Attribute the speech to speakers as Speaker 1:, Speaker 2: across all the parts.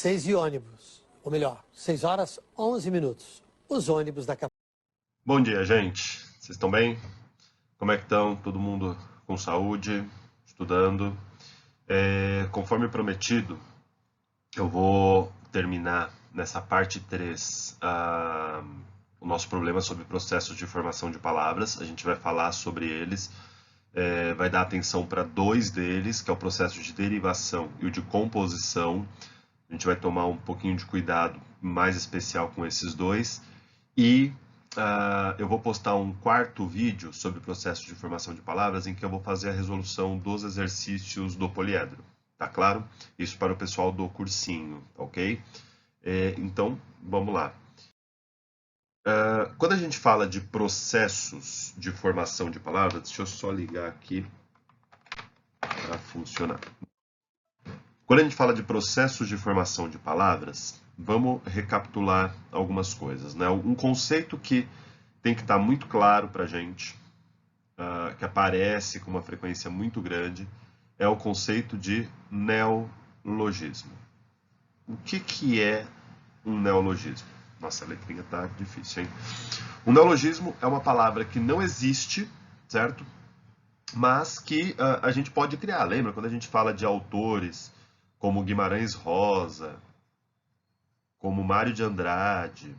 Speaker 1: 6 e ônibus. Ou melhor, 6 horas 11 minutos. Os ônibus da capital.
Speaker 2: Bom dia, gente. Vocês estão bem? Como é que estão? Todo mundo com saúde? Estudando? Conforme prometido, eu vou terminar nessa parte 3 o nosso problema sobre processos de formação de palavras. A gente vai falar sobre eles. Vai dar atenção para 2 deles, que é o processo de derivação e o de composição. A gente vai tomar um pouquinho de cuidado mais especial com esses 2. E eu vou postar um 4º vídeo sobre o processo de formação de palavras, em que eu vou fazer a resolução dos exercícios do poliedro. Tá claro? Isso para o pessoal do cursinho, ok? Então, vamos lá. Quando a gente fala de processos de formação de palavras, deixa eu só ligar aqui para funcionar. Quando a gente fala de processos de formação de palavras, vamos recapitular algumas coisas, né? Um conceito que tem que estar muito claro para a gente, que aparece com uma frequência muito grande, é o conceito de neologismo. O que é um neologismo? Nossa, a letrinha tá difícil, hein? Um neologismo é uma palavra que não existe, certo? Mas que a gente pode criar. Lembra quando a gente fala de autores como Guimarães Rosa, como Mário de Andrade?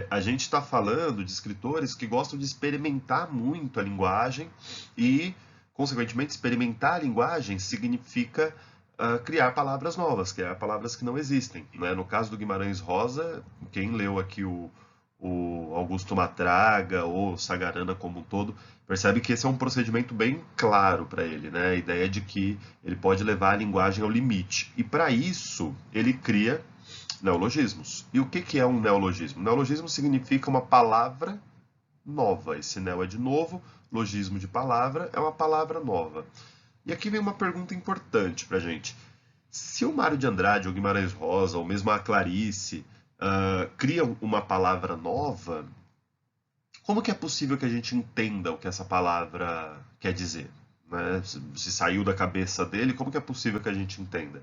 Speaker 2: A gente está falando de escritores que gostam de experimentar muito a linguagem e, consequentemente, experimentar a linguagem significa criar palavras novas, criar palavras que não existem, né? No caso do Guimarães Rosa, quem leu aqui o Augusto Matraga ou Sagarana como um todo, percebe que esse é um procedimento bem claro para ele, né? A ideia de que ele pode levar a linguagem ao limite. E para isso, ele cria neologismos. E o que é um neologismo? Neologismo significa uma palavra nova. Esse neo é de novo, logismo de palavra é uma palavra nova. E aqui vem uma pergunta importante pra gente. Se o Mário de Andrade, ou Guimarães Rosa, ou mesmo a Clarice, criam uma palavra nova, como que é possível que a gente entenda o que essa palavra quer dizer? Né? Se saiu da cabeça dele, como que é possível que a gente entenda?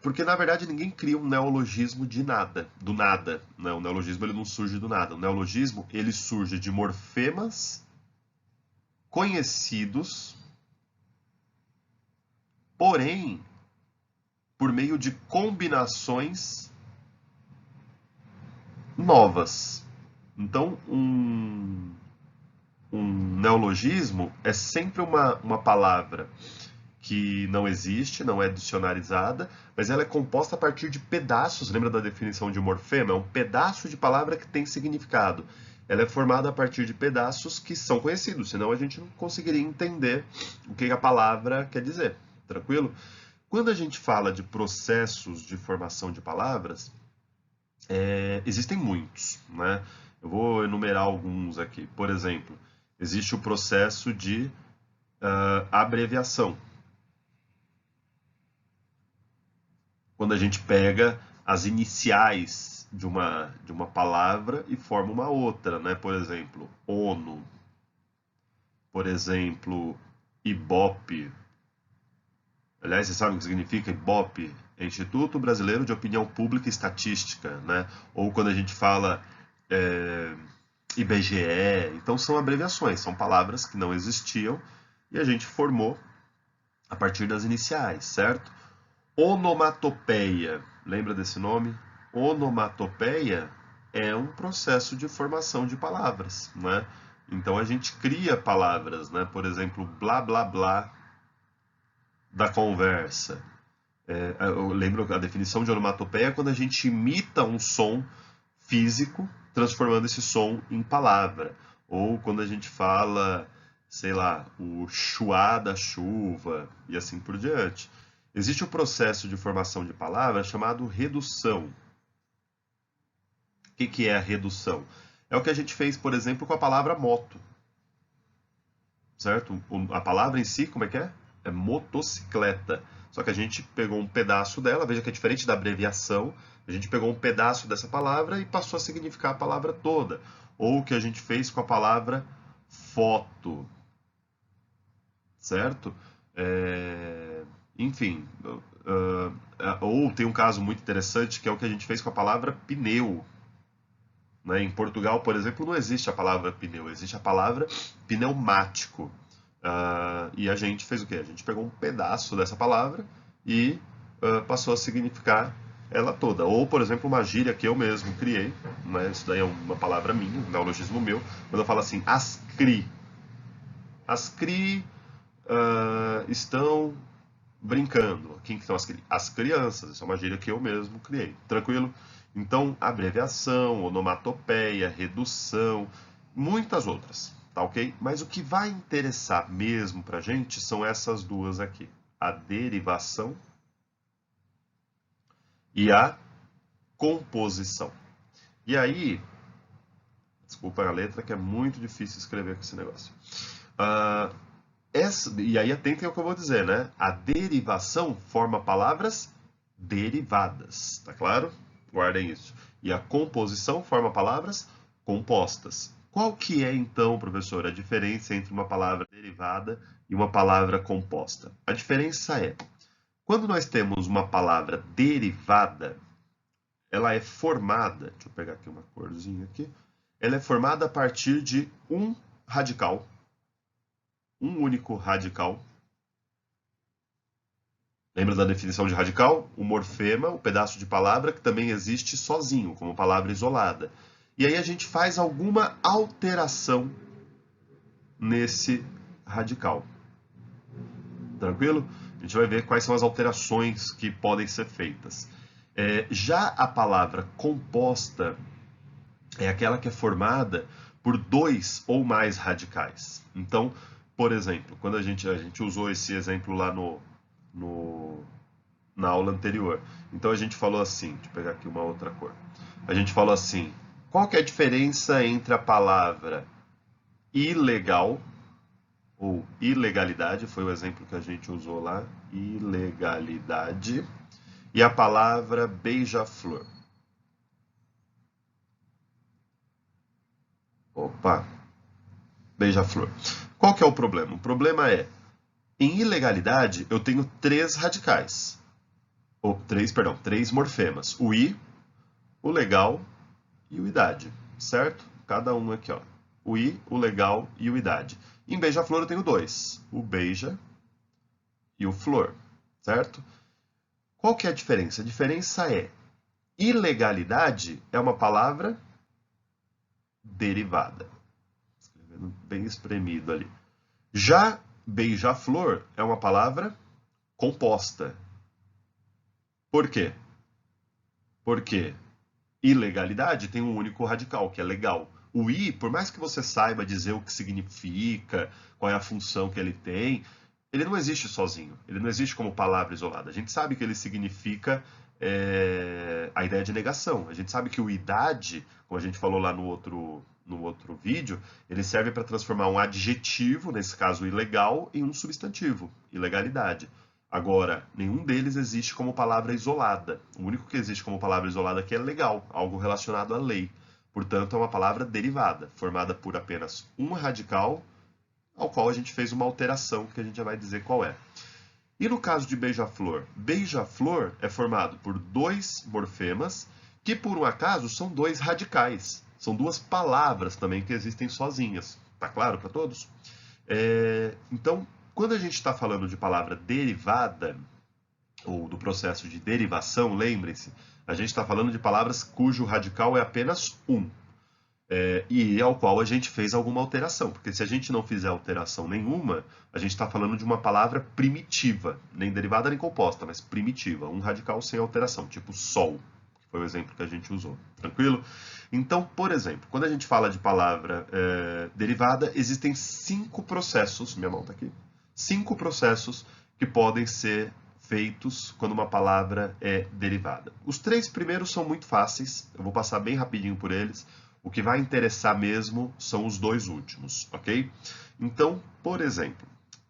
Speaker 2: Porque, na verdade, ninguém cria um neologismo de nada, do nada. Né? O neologismo ele não surge do nada. O neologismo ele surge de morfemas conhecidos, porém, por meio de combinações novas. Então, um neologismo é sempre uma palavra que não existe, não é dicionarizada, mas ela é composta a partir de pedaços. Lembra da definição de morfema? É um pedaço de palavra que tem significado. Ela é formada a partir de pedaços que são conhecidos, senão a gente não conseguiria entender o que a palavra quer dizer. Tranquilo? Quando a gente fala de processos de formação de palavras, existem muitos, né? Eu vou enumerar alguns aqui. Por exemplo, existe o processo de abreviação. Quando a gente pega as iniciais de uma palavra e forma uma outra, né? Por exemplo, ONU, por exemplo, IBOP. Aliás, você sabe o que significa IBOP? É Instituto Brasileiro de Opinião Pública e Estatística, né? Ou quando a gente fala IBGE, então são abreviações, são palavras que não existiam e a gente formou a partir das iniciais, certo? Onomatopeia, lembra desse nome? Onomatopeia é um processo de formação de palavras, né? Então a gente cria palavras, né? Por exemplo, blá blá blá da conversa. Eu lembro a definição de onomatopeia quando a gente imita um som físico, transformando esse som em palavra. Ou quando a gente fala, sei lá, o chuá da chuva e assim por diante. Existe um processo de formação de palavras chamado redução. O que é a redução? É o que a gente fez, por exemplo, com a palavra moto. Certo? A palavra em si, como é que é? É motocicleta. Só que a gente pegou um pedaço dela, veja que é diferente da abreviação, a gente pegou um pedaço dessa palavra e passou a significar a palavra toda. Ou o que a gente fez com a palavra foto. Certo? enfim, ou tem um caso muito interessante que é o que a gente fez com a palavra pneu. Né? Em Portugal, por exemplo, não existe a palavra pneu, existe a palavra pneumático. E a gente fez o quê? A gente pegou um pedaço dessa palavra e passou a significar ela toda. Ou, por exemplo, uma gíria que eu mesmo criei, né? Isso daí é uma palavra minha, um neologismo meu, quando eu falo assim, as CRI. As CRI estão brincando. Quem que são as CRI? As crianças. Isso é uma gíria que eu mesmo criei. Tranquilo? Então, abreviação, onomatopeia, redução, muitas outras, tá ok? Mas o que vai interessar mesmo pra gente são essas duas aqui. A derivação e a composição. E aí, desculpa a letra que é muito difícil escrever com esse negócio. E aí atentem ao que eu vou dizer, né? A derivação forma palavras derivadas, tá claro? Guardem isso. E a composição forma palavras compostas. Qual que é então, professor, a diferença entre uma palavra derivada e uma palavra composta? A diferença é, quando nós temos uma palavra derivada, ela é formada, deixa eu pegar aqui uma corzinha aqui, ela é formada a partir de um radical, um único radical. Lembra da definição de radical? O morfema, o pedaço de palavra que também existe sozinho, como palavra isolada. E aí a gente faz alguma alteração nesse radical. Tranquilo? A gente vai ver quais são as alterações que podem ser feitas. Já a palavra composta é aquela que é formada por dois ou mais radicais. Então, por exemplo, quando a gente usou esse exemplo lá na aula anterior. Então a gente falou assim, deixa eu pegar aqui uma outra cor. A gente falou assim, qual que é a diferença entre a palavra ilegal ou ilegalidade, foi o exemplo que a gente usou lá, ilegalidade, e a palavra beija-flor? Opa, beija-flor. Qual que é o problema? O problema é, em ilegalidade eu tenho três radicais. Três morfemas. O i, o legal e o idade, certo? Cada um aqui, ó. O i, o legal e o idade. Em beija-flor eu tenho dois, o beija e o flor, certo? Qual que é a diferença? A diferença é, ilegalidade é uma palavra derivada. Escrevendo bem espremido ali. Já beija-flor é uma palavra composta. Por quê? Porque ilegalidade tem um único radical, que é legal. O i, por mais que você saiba dizer o que significa, qual é a função que ele tem, ele não existe sozinho. Ele não existe como palavra isolada. A gente sabe que ele significa a ideia de negação. A gente sabe que o idade, como a gente falou lá no outro vídeo, ele serve para transformar um adjetivo, nesse caso ilegal, em um substantivo, ilegalidade. Agora, nenhum deles existe como palavra isolada. O único que existe como palavra isolada aqui é legal, algo relacionado à lei. Portanto, é uma palavra derivada, formada por apenas um radical, ao qual a gente fez uma alteração, que a gente já vai dizer qual é. E no caso de beija-flor? Beija-flor é formado por dois morfemas, que por um acaso são dois radicais. São duas palavras também que existem sozinhas. Tá claro para todos? Então, quando a gente está falando de palavra derivada, ou do processo de derivação, lembrem-se, a gente está falando de palavras cujo radical é apenas um. E ao qual a gente fez alguma alteração. Porque se a gente não fizer alteração nenhuma, a gente está falando de uma palavra primitiva, nem derivada nem composta, mas primitiva, um radical sem alteração, tipo sol, que foi o exemplo que a gente usou. Tranquilo? Então, por exemplo, quando a gente fala de palavra derivada, existem 5 processos, minha mão está aqui, 5 processos que podem ser feitos quando uma palavra é derivada. Os 3 primeiros são muito fáceis, eu vou passar bem rapidinho por eles. O que vai interessar mesmo são os 2 últimos, ok? Então, por exemplo,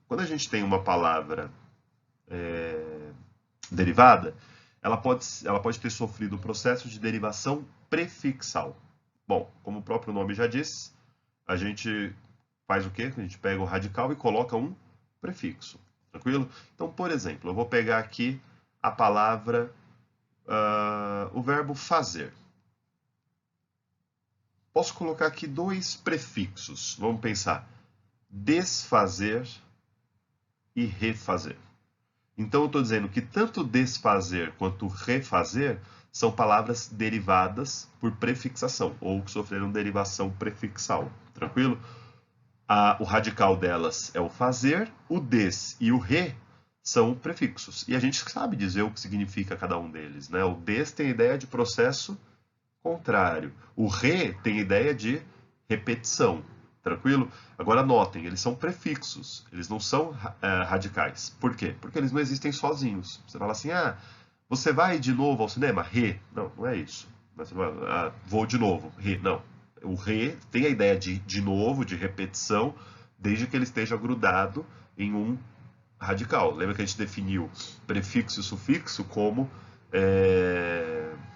Speaker 2: quando a gente tem uma palavra derivada, ela pode ter sofrido o processo de derivação prefixal. Bom, como o próprio nome já diz, a gente faz o quê? A gente pega o radical e coloca um prefixo. Tranquilo? Então, por exemplo, eu vou pegar aqui a palavra, o verbo fazer. Posso colocar aqui dois prefixos. Vamos pensar. Desfazer e refazer. Então, eu estou dizendo que tanto desfazer quanto refazer são palavras derivadas por prefixação, ou que sofreram derivação prefixal. Tranquilo? O radical delas é o fazer, o des e o re são prefixos. E a gente sabe dizer o que significa cada um deles, né? O des tem a ideia de processo contrário. O re tem a ideia de repetição. Tranquilo? Agora notem, eles são prefixos, eles não são radicais. Por quê? Porque eles não existem sozinhos. Você fala assim, você vai de novo ao cinema? Re. Não, não é isso. Mas você fala, vou de novo. Re. Não. O re tem a ideia de novo, de repetição, desde que ele esteja grudado em um radical. Lembra que a gente definiu prefixo e sufixo como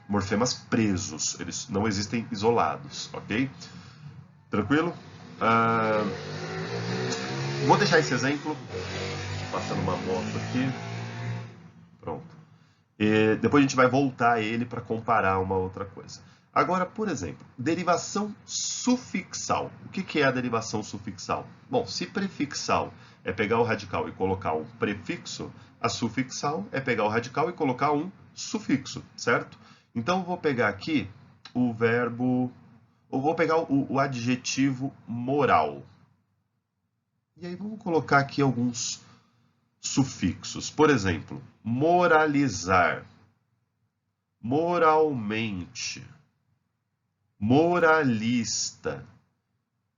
Speaker 2: morfemas presos. Eles não existem isolados, ok? Tranquilo? Vou deixar esse exemplo, passando uma amostra aqui. Pronto. E depois a gente vai voltar a ele para comparar uma outra coisa. Agora, por exemplo, derivação sufixal. O que é a derivação sufixal? Bom, se prefixal é pegar o radical e colocar um prefixo, a sufixal é pegar o radical e colocar um sufixo, certo? Então, eu vou pegar aqui o verbo... Eu vou pegar o adjetivo moral. E aí vamos colocar aqui alguns sufixos. Por exemplo, moralizar, moralmente, moralista.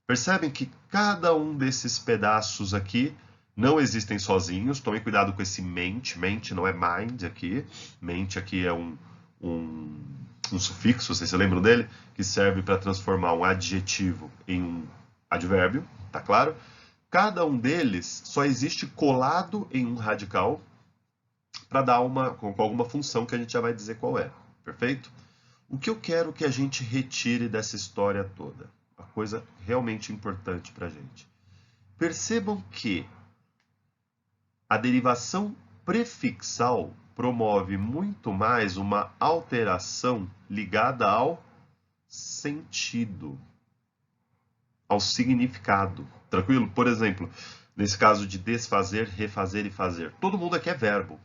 Speaker 2: Percebem que cada um desses pedaços aqui não existem sozinhos. Tomem cuidado com esse mente. Mente não é mind aqui. Mente aqui é um sufixo, vocês se lembram dele? Que serve para transformar um adjetivo em um advérbio, tá claro? Cada um deles só existe colado em um radical para dar com alguma função que a gente já vai dizer qual é, perfeito? O que eu quero que a gente retire dessa história toda? Uma coisa realmente importante para a gente. Percebam que a derivação prefixal promove muito mais uma alteração ligada ao sentido, ao significado. Tranquilo? Por exemplo, nesse caso de desfazer, refazer e fazer. Todo mundo aqui é verbo.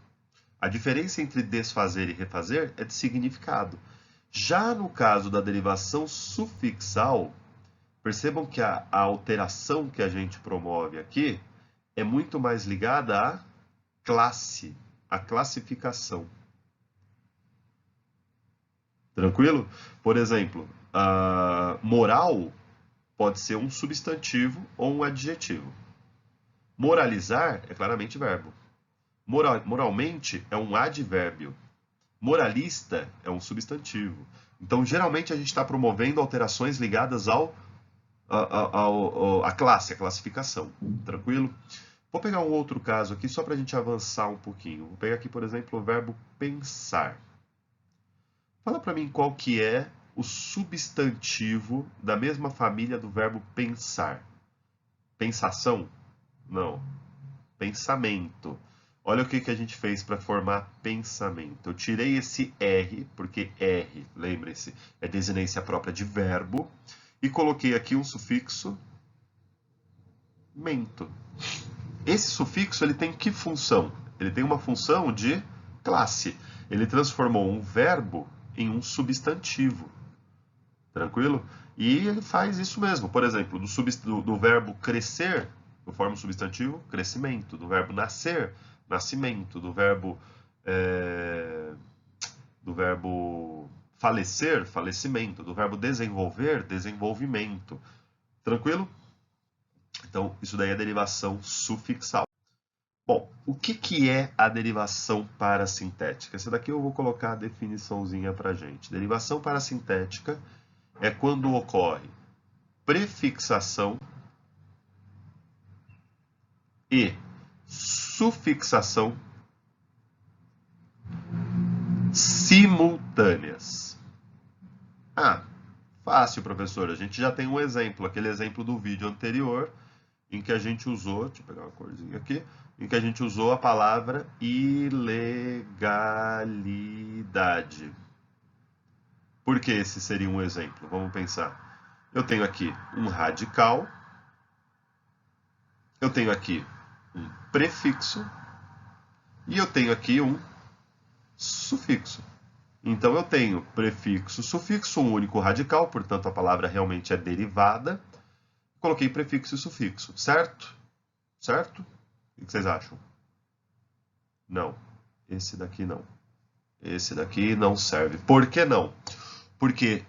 Speaker 2: A diferença entre desfazer e refazer é de significado. Já no caso da derivação sufixal, percebam que a alteração que a gente promove aqui é muito mais ligada à classe, à classificação. Tranquilo? Por exemplo, moral pode ser um substantivo ou um adjetivo. Moralizar é claramente verbo. Moralmente é um advérbio. Moralista é um substantivo. Então, geralmente, a gente está promovendo alterações ligadas à classe, à classificação. Tranquilo? Vou pegar um outro caso aqui só para a gente avançar um pouquinho. Vou pegar aqui, por exemplo, o verbo pensar. Fala para mim qual que é o substantivo da mesma família do verbo pensar. Pensação? Não. Pensamento. Olha o que a gente fez para formar pensamento. Eu tirei esse R, porque R, lembrem-se, é desinência própria de verbo, e coloquei aqui um sufixo mento. Esse sufixo ele tem que função? Ele tem uma função de classe. Ele transformou um verbo em um substantivo. Tranquilo? E ele faz isso mesmo. Por exemplo, do verbo crescer, eu formo o substantivo crescimento. Do verbo nascer, nascimento. Do verbo falecer, falecimento. Do verbo desenvolver, desenvolvimento. Tranquilo? Então, isso daí é derivação sufixal. Bom, o que é a derivação parasintética? Essa daqui eu vou colocar a definiçãozinha pra gente. Derivação parasintética é quando ocorre prefixação e sufixação simultâneas. Fácil, professor. A gente já tem um exemplo, aquele exemplo do vídeo anterior, em que a gente usou, deixa eu pegar uma corzinha aqui, em que a gente usou a palavra ilegalidade. Por que esse seria um exemplo? Vamos pensar. Eu tenho aqui um radical, eu tenho aqui um prefixo e eu tenho aqui um sufixo. Então eu tenho prefixo, sufixo, um único radical, portanto a palavra realmente é derivada. Coloquei prefixo e sufixo, certo? Certo? O que vocês acham? Não. Esse daqui não. Esse daqui não serve. Por que não? Porque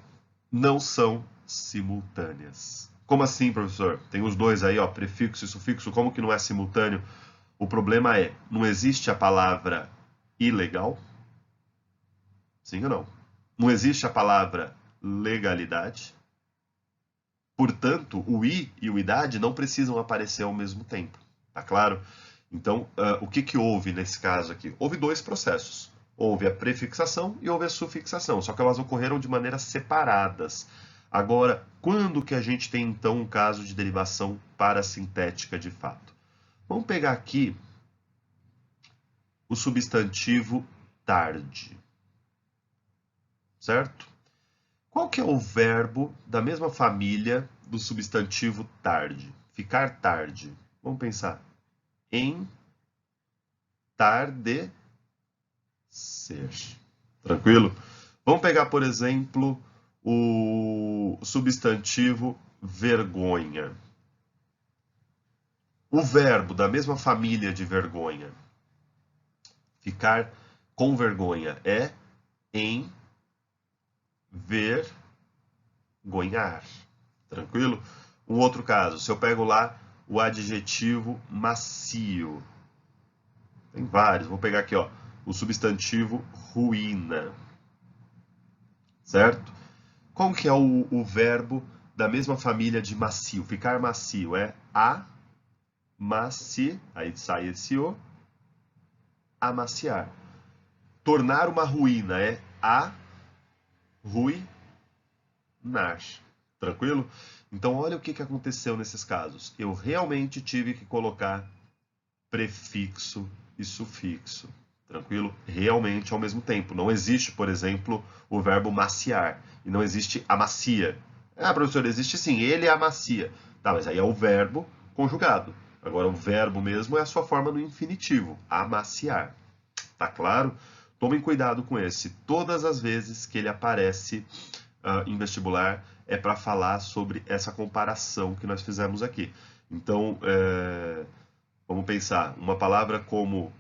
Speaker 2: não são simultâneas. Como assim, professor? Tem os dois aí, ó, prefixo e sufixo. Como que não é simultâneo? O problema é, não existe a palavra ilegal? Sim ou não? Não existe a palavra legalidade? Portanto, o i e o idade não precisam aparecer ao mesmo tempo. Tá claro? Então, o que houve nesse caso aqui? Houve dois processos. Houve a prefixação e houve a sufixação, só que elas ocorreram de maneiras separadas. Agora, quando que a gente tem então um caso de derivação parasintética de fato? Vamos pegar aqui o substantivo tarde. Certo? Qual que é o verbo da mesma família do substantivo tarde? Ficar tarde. Vamos pensar. Entardecer. Tranquilo? Vamos pegar, por exemplo, o substantivo vergonha. O verbo da mesma família de vergonha. Ficar com vergonha é envergonhar. Tranquilo? Um outro caso, se eu pego lá o adjetivo macio. Tem vários, vou pegar aqui, ó, o substantivo ruína. Certo? Como que é o verbo da mesma família de macio? Ficar macio é amaci, aí sai esse o, amaciar. Tornar uma ruína é arruinar. Tranquilo? Então, olha o que aconteceu nesses casos. Eu realmente tive que colocar prefixo e sufixo. Tranquilo? Realmente ao mesmo tempo. Não existe, por exemplo, o verbo maciar. E não existe amacia. Ah, professor, existe sim. Ele amacia. Tá, mas aí é o verbo conjugado. Agora, o verbo mesmo é a sua forma no infinitivo. Amaciar. Tá claro? Tomem cuidado com esse. Todas as vezes que ele aparece em vestibular é para falar sobre essa comparação que nós fizemos aqui. Então, vamos pensar. Uma palavra como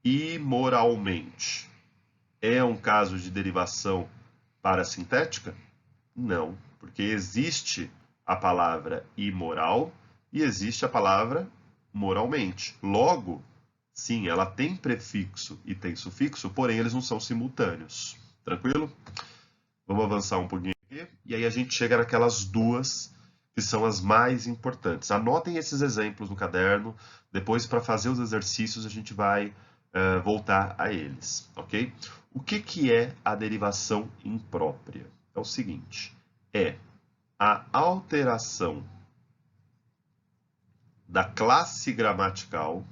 Speaker 2: imoralmente é um caso de derivação parasintética? Não, porque existe a palavra imoral e existe a palavra moralmente. Logo, sim, ela tem prefixo e tem sufixo, porém eles não são simultâneos. Tranquilo? Vamos avançar um pouquinho aqui. E aí a gente chega naquelas duas que são as mais importantes. Anotem esses exemplos no caderno. Depois, para fazer os exercícios, a gente vai voltar a eles. Ok? O que é a derivação imprópria? É o seguinte. É a alteração da classe gramatical.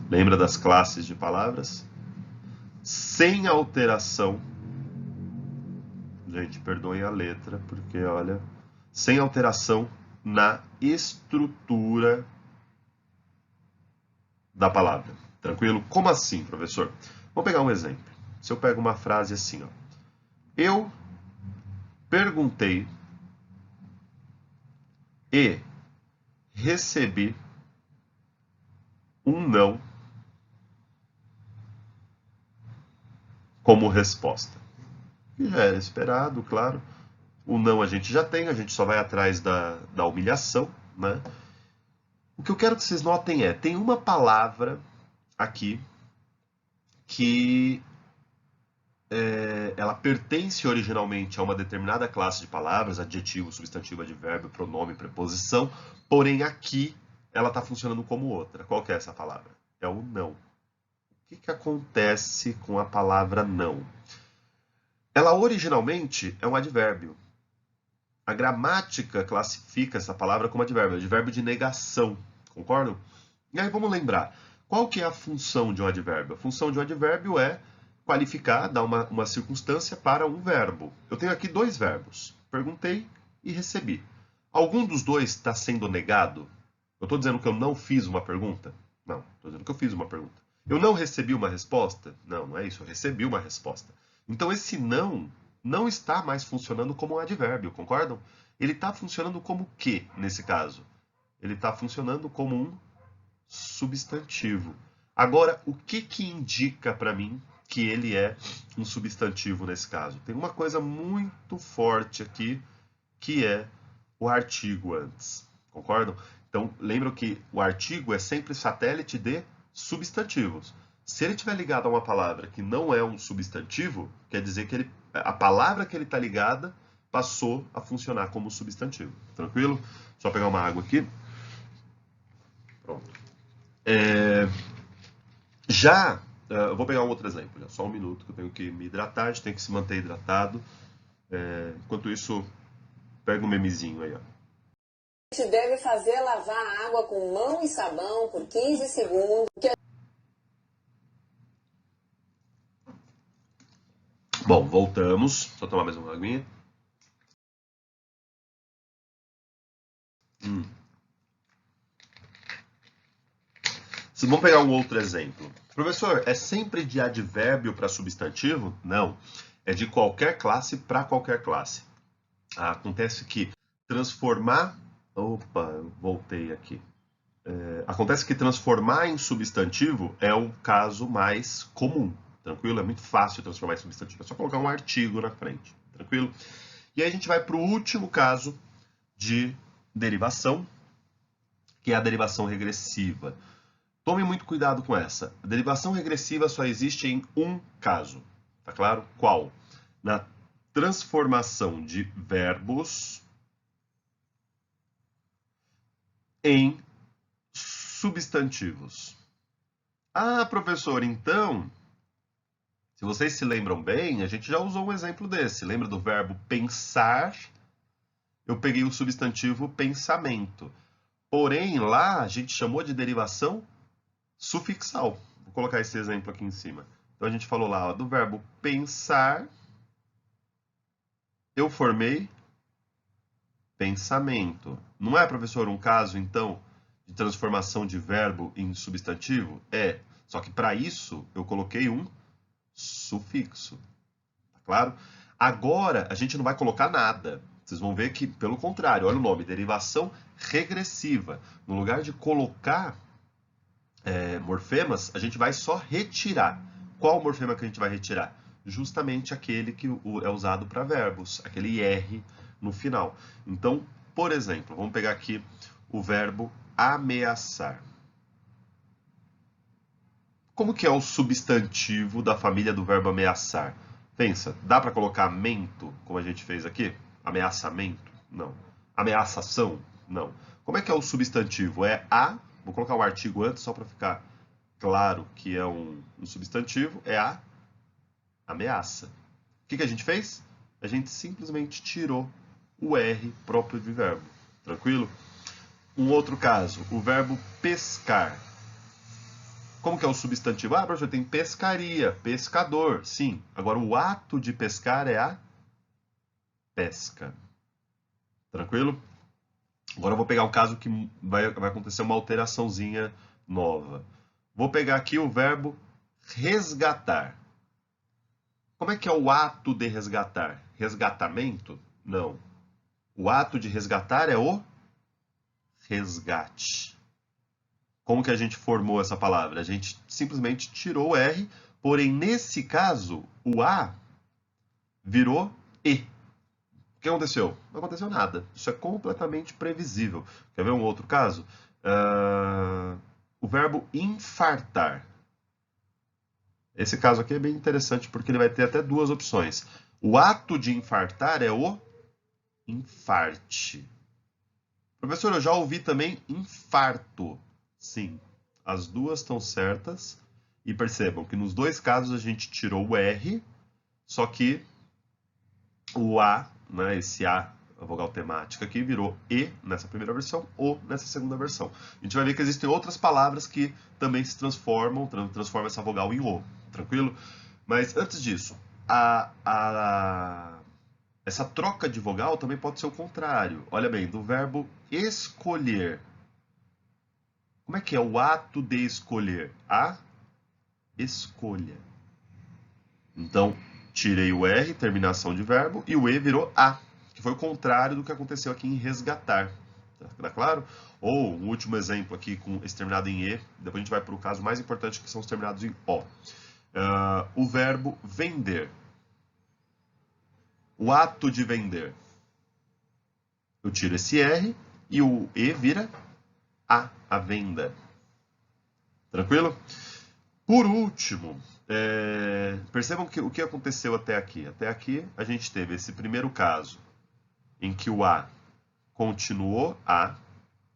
Speaker 2: Lembra das classes de palavras? Sem alteração. Gente, perdoem a letra, porque olha, sem alteração na estrutura da palavra. Tranquilo? Como assim, professor? Vou pegar um exemplo. Se eu pego uma frase assim, ó. Eu perguntei e recebi um não como resposta. E já era esperado, claro. O não a gente já tem, a gente só vai atrás da humilhação, né? O que eu quero que vocês notem é, tem uma palavra aqui que ela pertence originalmente a uma determinada classe de palavras, adjetivo, substantivo, advérbio, pronome, preposição, porém aqui ela está funcionando como outra. Qual que é essa palavra? É o não. O que acontece com a palavra não? Ela originalmente é um advérbio. A gramática classifica essa palavra como advérbio, advérbio de negação, concordam? E aí vamos lembrar, qual que é a função de um advérbio? A função de um advérbio é qualificar, dar uma circunstância para um verbo. Eu tenho aqui dois verbos, perguntei e recebi. Algum dos dois está sendo negado? Eu estou dizendo que eu não fiz uma pergunta? Não, estou dizendo que eu fiz uma pergunta. Eu não recebi uma resposta? Não, não é isso, eu recebi uma resposta. Então esse não está mais funcionando como um advérbio, concordam? Ele está funcionando como o que, nesse caso? Ele está funcionando como um substantivo. Agora, o que indica para mim que ele é um substantivo nesse caso? Tem uma coisa muito forte aqui, que é o artigo antes. Concordam? Então, lembram que o artigo é sempre satélite de substantivos. Se ele estiver ligado a uma palavra que não é um substantivo, quer dizer que a palavra que ele está ligada passou a funcionar como substantivo. Tranquilo? Só pegar uma água aqui. Pronto. Eu vou pegar um outro exemplo. Só um minuto que eu tenho que me hidratar. A gente tem que se manter hidratado. Enquanto isso, pega um memezinho aí, ó.
Speaker 3: A gente deve fazer lavar a água com mão e sabão por 15 segundos.
Speaker 2: Bom, voltamos. Só tomar mais uma aguinha. Vamos pegar um outro exemplo. Professor, é sempre de advérbio para substantivo? Não. É de qualquer classe para qualquer classe. Acontece que transformar... Opa, eu voltei aqui. Acontece que transformar em substantivo é o caso mais comum. Tranquilo? É muito fácil transformar em substantivo. É só colocar um artigo na frente. Tranquilo? E aí a gente vai para o último caso de derivação, que é a derivação regressiva. Tome muito cuidado com essa. A derivação regressiva só existe em um caso. Tá claro? Qual? Na transformação de verbos em substantivos. Ah, professor, então, se vocês se lembram bem, a gente já usou um exemplo desse. Lembra do verbo pensar? Eu peguei o substantivo pensamento. Porém, lá a gente chamou de derivação sufixal. Vou colocar esse exemplo aqui em cima. Então a gente falou lá, ó, do verbo pensar, eu formei pensamento. Não é, professor, um caso, então, de transformação de verbo em substantivo? É. Só que para isso eu coloquei um sufixo. Tá claro? Agora a gente não vai colocar nada. Vocês vão ver que, pelo contrário, olha o nome, derivação regressiva. No lugar de colocar morfemas, a gente vai só retirar. Qual morfema que a gente vai retirar? Justamente aquele que é usado para verbos, aquele IR no final. Então, por exemplo, vamos pegar aqui o verbo ameaçar. Como que é o substantivo da família do verbo ameaçar? Pensa, dá para colocar mento, como a gente fez aqui? Ameaçamento? Não. Ameaçação? Não. Como é que é o substantivo? Vou colocar um artigo antes só para ficar claro que é um substantivo, é a ameaça. O que a gente fez? A gente simplesmente tirou o R próprio de verbo. Tranquilo? Um outro caso, o verbo pescar. Como que é o substantivo? Ah, professor, tem pescaria, pescador. Sim. Agora, o ato de pescar é a pesca. Tranquilo? Agora eu vou pegar um caso que vai acontecer uma alteraçãozinha nova. Vou pegar aqui o verbo resgatar. Como é que é o ato de resgatar? Resgatamento? Não. O ato de resgatar é o resgate. Como que a gente formou essa palavra? A gente simplesmente tirou o R, porém, nesse caso, o A virou E. O que aconteceu? Não aconteceu nada. Isso é completamente previsível. Quer ver um outro caso? O verbo infartar. Esse caso aqui é bem interessante porque ele vai ter até duas opções. O ato de infartar é o infarte. Professor, eu já ouvi também infarto. Sim, as duas estão certas. E percebam que nos dois casos a gente tirou o R, só que o A, né, esse A a vogal temática aqui, virou E nessa primeira versão, O nessa segunda versão. A gente vai ver que existem outras palavras que também se transformam essa vogal em O, tranquilo? Mas antes disso, essa troca de vogal também pode ser o contrário. Olha bem, do verbo escolher. Como é que é o ato de escolher? A escolha. Então, tirei o R, terminação de verbo, e o E virou A, que foi o contrário do que aconteceu aqui em resgatar. Tá claro? Ou um último exemplo aqui com esse terminado em E, depois a gente vai para o caso mais importante, que são os terminados em O. O verbo vender. O ato de vender. Eu tiro esse R e o E vira a venda. Tranquilo? Por último, percebam que o que aconteceu até aqui. Até aqui a gente teve esse primeiro caso em que o A continuou A,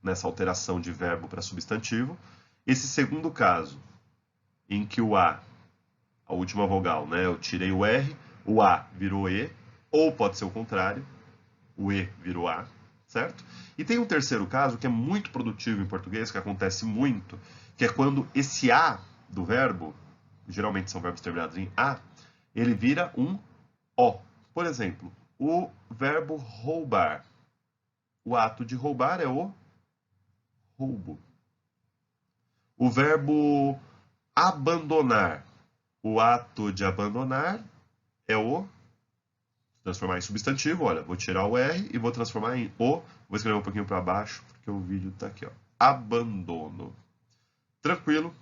Speaker 2: nessa alteração de verbo para substantivo. Esse segundo caso em que o A, a última vogal, né, eu tirei o R, o A virou E, ou pode ser o contrário, o E virou A, certo? E tem um terceiro caso que é muito produtivo em português, que acontece muito, que é quando esse A do verbo, geralmente são verbos terminados em A, ele vira um O. Por exemplo, o verbo roubar. O ato de roubar é o roubo. O verbo abandonar. O ato de abandonar é o transformar em substantivo. Olha, vou tirar o R e vou transformar em o. Vou escrever um pouquinho para baixo, porque o vídeo está aqui, ó. Abandono. Tranquilo?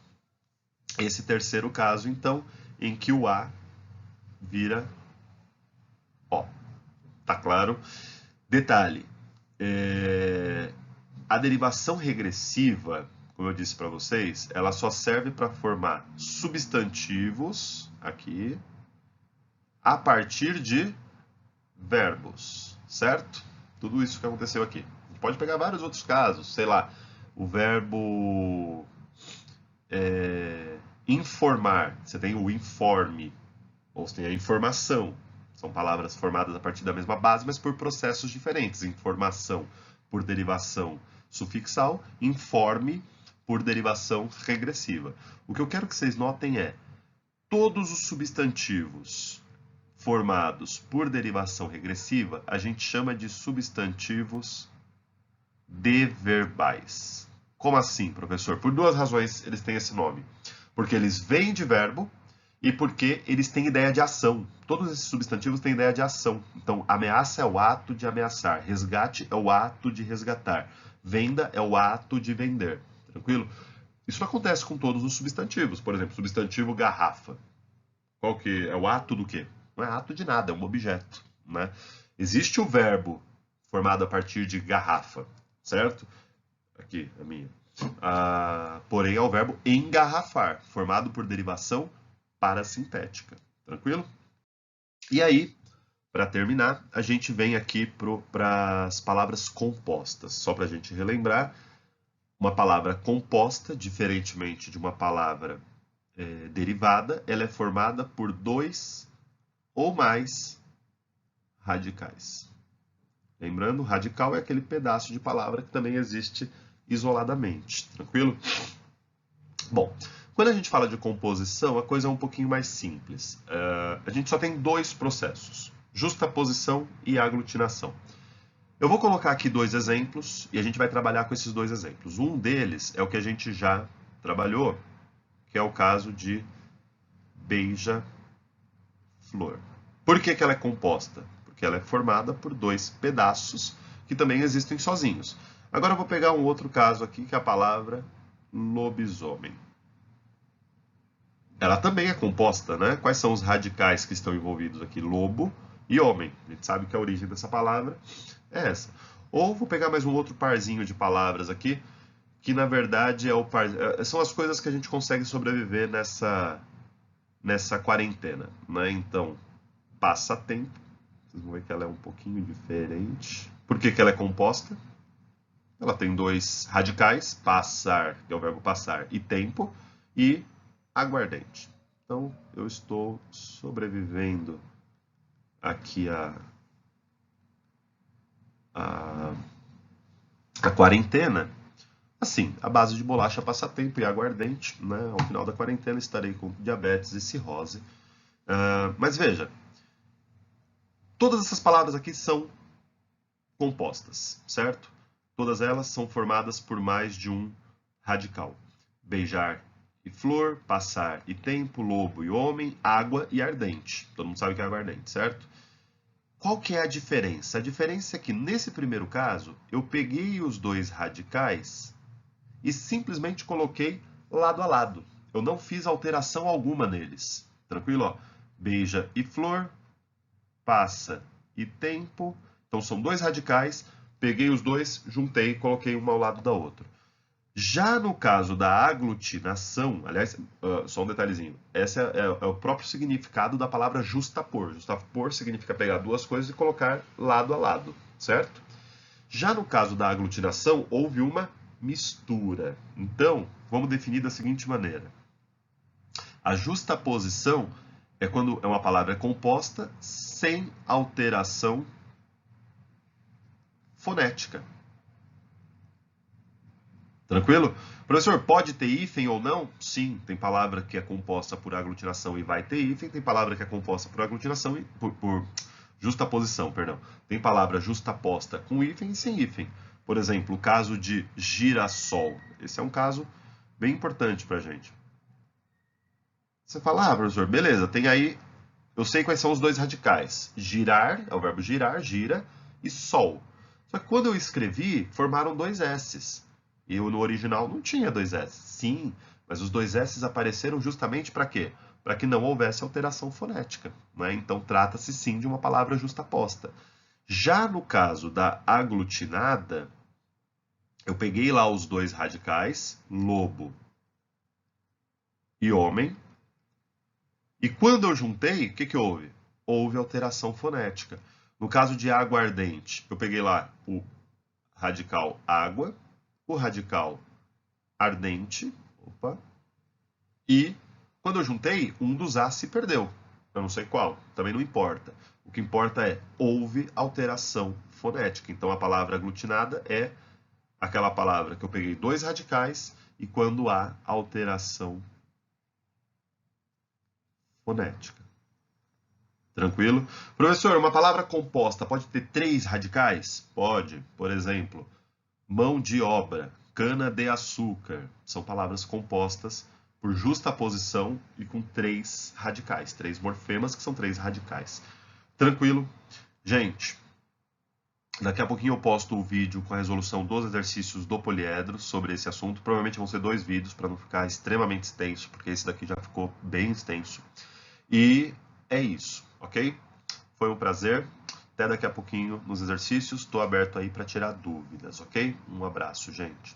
Speaker 2: Esse terceiro caso, então, em que o A vira O. Tá claro? Detalhe. A derivação regressiva, como eu disse para vocês, ela só serve para formar substantivos, aqui, a partir de verbos, certo? Tudo isso que aconteceu aqui. A gente pode pegar vários outros casos, sei lá, o verbo informar, você tem o informe, ou você tem a informação. São palavras formadas a partir da mesma base, mas por processos diferentes. Informação por derivação sufixal, informe por derivação regressiva. O que eu quero que vocês notem é todos os substantivos formados por derivação regressiva, a gente chama de substantivos deverbais. Como assim, professor? Por duas razões eles têm esse nome. Porque eles vêm de verbo e porque eles têm ideia de ação. Todos esses substantivos têm ideia de ação. Então, ameaça é o ato de ameaçar, resgate é o ato de resgatar, venda é o ato de vender. Tranquilo? Isso não acontece com todos os substantivos. Por exemplo, substantivo garrafa. Qual que é o ato do quê? Não é ato de nada, é um objeto, né? Existe o verbo formado a partir de garrafa, certo? Aqui, a minha. Porém, é o verbo engarrafar, formado por derivação parasintética. Tranquilo? E aí, para terminar, a gente vem aqui para as palavras compostas. Só para a gente relembrar, uma palavra composta, diferentemente de uma palavra derivada, ela é formada por dois ou mais radicais. Lembrando, radical é aquele pedaço de palavra que também existe isoladamente, tranquilo? Bom, quando a gente fala de composição, a coisa é um pouquinho mais simples. A gente só tem dois processos, justaposição e aglutinação. Eu vou colocar aqui dois exemplos e a gente vai trabalhar com esses dois exemplos. Um deles é o que a gente já trabalhou, que é o caso de beija-flor. Por que ela é composta? Porque ela é formada por dois pedaços que também existem sozinhos. Agora eu vou pegar um outro caso aqui, que é a palavra lobisomem. Ela também é composta, né? Quais são os radicais que estão envolvidos aqui? Lobo e homem. A gente sabe que a origem dessa palavra é essa. Ou vou pegar mais um outro parzinho de palavras aqui, que na verdade são as coisas que a gente consegue sobreviver nessa quarentena, né? Então, passatempo. Vocês vão ver que ela é um pouquinho diferente. Por que ela é composta? Ela tem dois radicais, passar, que é o verbo passar, e tempo, e aguardente. Então, eu estou sobrevivendo aqui a quarentena, assim, a base de bolacha passatempo e aguardente, né? Ao final da quarentena estarei com diabetes e cirrose. Mas veja, todas essas palavras aqui são compostas, certo? Todas elas são formadas por mais de um radical. Beijar e flor, passar e tempo, lobo e homem, água e ardente. Todo mundo sabe o que é água ardente, certo? Qual que é a diferença? A diferença é que nesse primeiro caso, eu peguei os dois radicais e simplesmente coloquei lado a lado. Eu não fiz alteração alguma neles. Tranquilo? Ó. Beija e flor, passa e tempo. Então são dois radicais, peguei os dois, juntei e coloquei um ao lado da outra. Já no caso da aglutinação, aliás, só um detalhezinho, esse é o próprio significado da palavra justapor. Justapor significa pegar duas coisas e colocar lado a lado, certo? Já no caso da aglutinação, houve uma mistura. Então, vamos definir da seguinte maneira. A justaposição é quando uma palavra é composta sem alteração fonética. Tranquilo? Professor, pode ter hífen ou não? Sim, tem palavra que é composta por aglutinação e vai ter hífen, tem palavra que é composta por aglutinação e por justaposição, perdão. Tem palavra justaposta com hífen e sem hífen. Por exemplo, o caso de girassol. Esse é um caso bem importante pra gente. Você fala, professor, beleza, tem aí, eu sei quais são os dois radicais. Girar, é o verbo girar, gira, e sol. Só que quando eu escrevi, formaram dois S's. E eu, no original não tinha dois S. Sim, mas os dois S apareceram justamente para quê? Para que não houvesse alteração fonética. Né? Então trata-se sim de uma palavra justaposta. Já no caso da aglutinada, eu peguei lá os dois radicais, lobo e homem, e quando eu juntei, o que houve? Houve alteração fonética. No caso de aguardente, eu peguei lá o radical água, o radical ardente, e quando eu juntei, um dos A se perdeu. Eu não sei qual, também não importa. O que importa é, houve alteração fonética. Então a palavra aglutinada é aquela palavra que eu peguei dois radicais e quando há alteração fonética. Tranquilo? Professor, uma palavra composta pode ter três radicais? Pode. Por exemplo, mão de obra, cana de açúcar. São palavras compostas por justaposição e com três radicais. Três morfemas que são três radicais. Tranquilo? Gente, daqui a pouquinho eu posto o vídeo com a resolução dos exercícios do poliedro sobre esse assunto. Provavelmente vão ser 2 vídeos para não ficar extremamente extenso, porque esse daqui já ficou bem extenso. E é isso, ok? Foi um prazer. Até daqui a pouquinho nos exercícios. Estou aberto aí para tirar dúvidas, ok? Um abraço, gente.